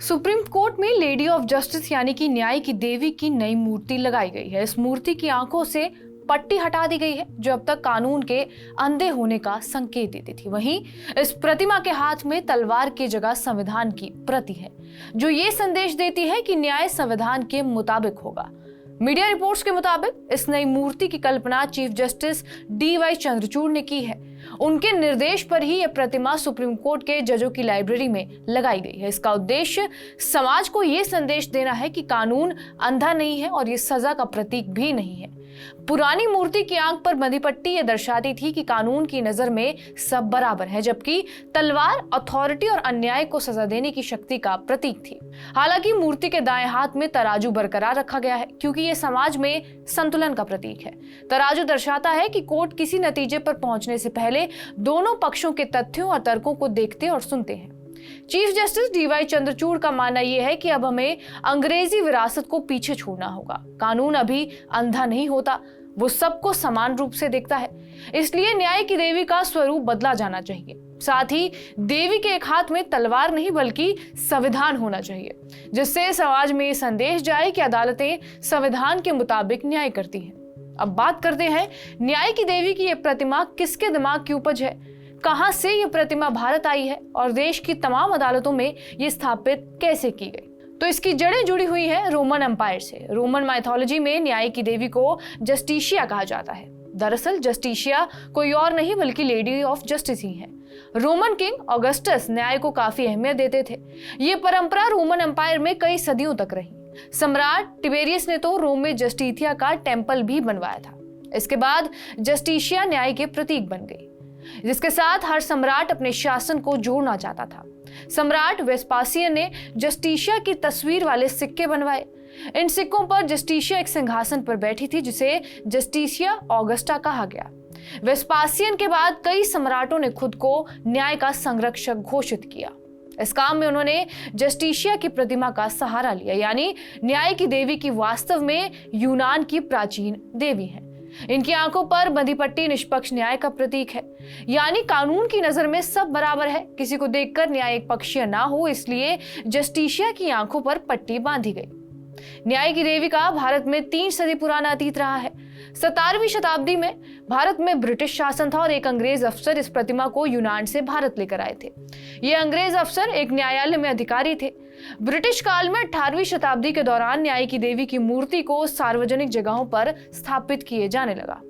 Supreme court में lady of justice यानी कि न्याय की देवी की नई मूर्ति लगाई गई है। इस मूर्ति की आंखों से पट्टी हटा दी गई है जो अब तक कानून के अंधे होने का संकेत देती थी। वहीं इस प्रतिमा के हाथ में तलवार की जगह संविधान की प्रति है जो ये संदेश देती है कि न्याय संविधान के मुताबिक होगा। मीडिया रिपोर्ट्स के मुताबिक इस नई मूर्ति की कल्पना चीफ जस्टिस DY चंद्रचूड़ ने की है। उनके निर्देश पर ही यह प्रतिमा सुप्रीम कोर्ट के जजों की लाइब्रेरी में लगाई गई है। इसका उद्देश्य समाज को यह संदेश देना है कि कानून अंधा नहीं है और ये सजा का प्रतीक भी नहीं है। पुरानी मूर्ति की आंख पर बंधी पट्टी यह दर्शाती थी कि कानून की नजर में सब बराबर है, जबकि तलवार अथॉरिटी और अन्याय को सजा देने की शक्ति का प्रतीक थी। हालांकि मूर्ति के दाएं हाथ में तराजू बरकरार रखा गया है क्योंकि यह समाज में संतुलन का प्रतीक है। तराजू दर्शाता है कि कोर्ट किसी नतीजे पर पहुंचने से पहले दोनों पक्षों के तथ्यों और तर्कों को देखते और सुनते हैं। चीफ जस्टिस DY चंद्रचूड़ का मानना यह है कि अब हमें अंग्रेजी विरासत को पीछे छोड़ना होगा। कानून अभी अंधा नहीं होता, वो सबको समान रूप से देखता है। इसलिए न्याय की देवी का स्वरूप बदला जाना चाहिए। साथ ही देवी के एक हाथ में तलवार नहीं बल्कि संविधान होना चाहिए, जिससे समाज में ये संदेश जाए कि अदालतें संविधान के मुताबिक न्याय करती हैं। अब बात करते हैं न्याय की देवी की ये प्रतिमा किसके दिमाग की उपज है, कहां से ये प्रतिमा भारत आई है और देश की तमाम अदालतों में ये स्थापित कैसे की गई। तो इसकी जड़ें जुड़ी हुई है रोमन एम्पायर से। रोमन माइथोलॉजी में न्याय की देवी को जस्टिशिया कहा जाता है। दरअसल जस्टिशिया कोई और नहीं बल्कि लेडी ऑफ जस्टिस ही है। रोमन किंग ऑगस्टस न्याय को काफी अहमियत देते थे। ये परंपरा रोमन एम्पायर में कई सदियों तक रही। सम्राट टिबेरियस ने तो रोम में जस्टिथिया का टेम्पल भी बनवाया था। इसके बाद जस्टिशिया न्याय के प्रतीक बन गई, जिसके साथ हर सम्राट अपने शासन को जोड़ना चाहता था। सम्राट वेस्पासियन ने जस्टिशिया की तस्वीर वाले सिक्के बनवाए। इन सिक्कों पर जस्टिशिया एक सिंहासन पर बैठी थी जिसे जस्टिशिया ऑगस्टा कहा गया। वेस्पासियन के बाद कई सम्राटों ने खुद को न्याय का संरक्षक घोषित किया। इस काम में उन्होंने जस्टिशिया की प्रतिमा का सहारा लिया, यानी न्याय की देवी की वास्तव में यूनान की प्राचीन देवी है। इनकी आंखों पर बंधी पट्टी निष्पक्ष न्याय का प्रतीक है, यानी कानून की नजर में सब बराबर है। किसी को देखकर न्याय एक पक्षीय ना हो, इसलिए जस्टिशिया की आंखों पर पट्टी बांधी गई। न्याय की देवी का भारत में 3 सदी पुराना अतीत रहा है। 17वीं शताब्दी में भारत में ब्रिटिश शासन था और एक अंग्रेज अफसर इस प्रतिमा को यूनान से भारत लेकर आए थे। ये अंग्रेज अफसर एक न्यायालय में अधिकारी थे। ब्रिटिश काल में 18वीं शताब्दी के दौरान न्याय की देवी की मूर्ति को सार्वजनिक जगहों पर स्थापित किए जाने लगा।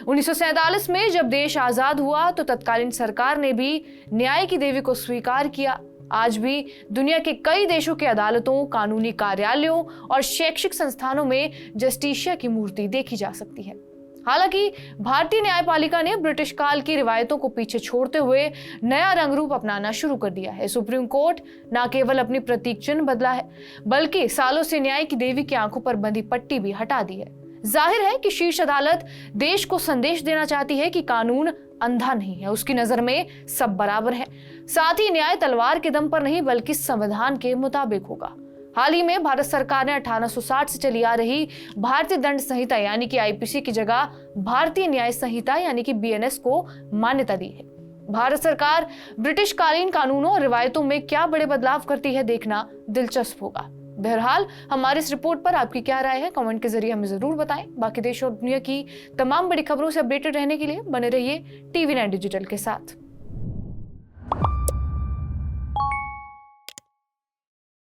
1947 में जब देश आजाद हुआ तो तत्कालीन सरकार ने भी न्याय की देवी को स्वीकार किया। आज भी दुनिया के कई देशों के अदालतों, कानूनी कार्यालयों और शैक्षिक संस्थानों में जस्टिशिया की मूर्ति देखी जा सकती है। हालांकि भारतीय न्यायपालिका ने ब्रिटिश काल की रिवायतों को पीछे छोड़ते हुए नया रंग रूप अपनाना शुरू कर दिया है। सुप्रीम कोर्ट न केवल अपनी प्रतीक चिन्ह बदला है बल्कि सालों से न्याय की देवी की आंखों पर बंधी पट्टी भी हटा दी है। जाहिर है कि शीर्ष अदालत देश को संदेश देना चाहती है कि कानून अंधा नहीं है, उसकी नजर में सब बराबर है। साथ ही न्याय तलवार के दम पर नहीं बल्कि संविधान के मुताबिक होगा। हाल ही में भारत सरकार ने 1860 से चली आ रही भारतीय दंड संहिता यानी कि IPC की जगह भारतीय न्याय संहिता यानी कि BNS को मान्यता दी है। भारत सरकार ब्रिटिश कालीन कानूनों और रिवायतों में क्या बड़े बदलाव करती है, देखना दिलचस्प होगा। बहरहाल हमारी इस रिपोर्ट पर आपकी क्या राय है, कमेंट के जरिए हमें जरूर बताएं। बाकी देश और दुनिया की तमाम बड़ी खबरों से अपडेटेड रहने के लिए बने रहिए TV9 डिजिटल के साथ।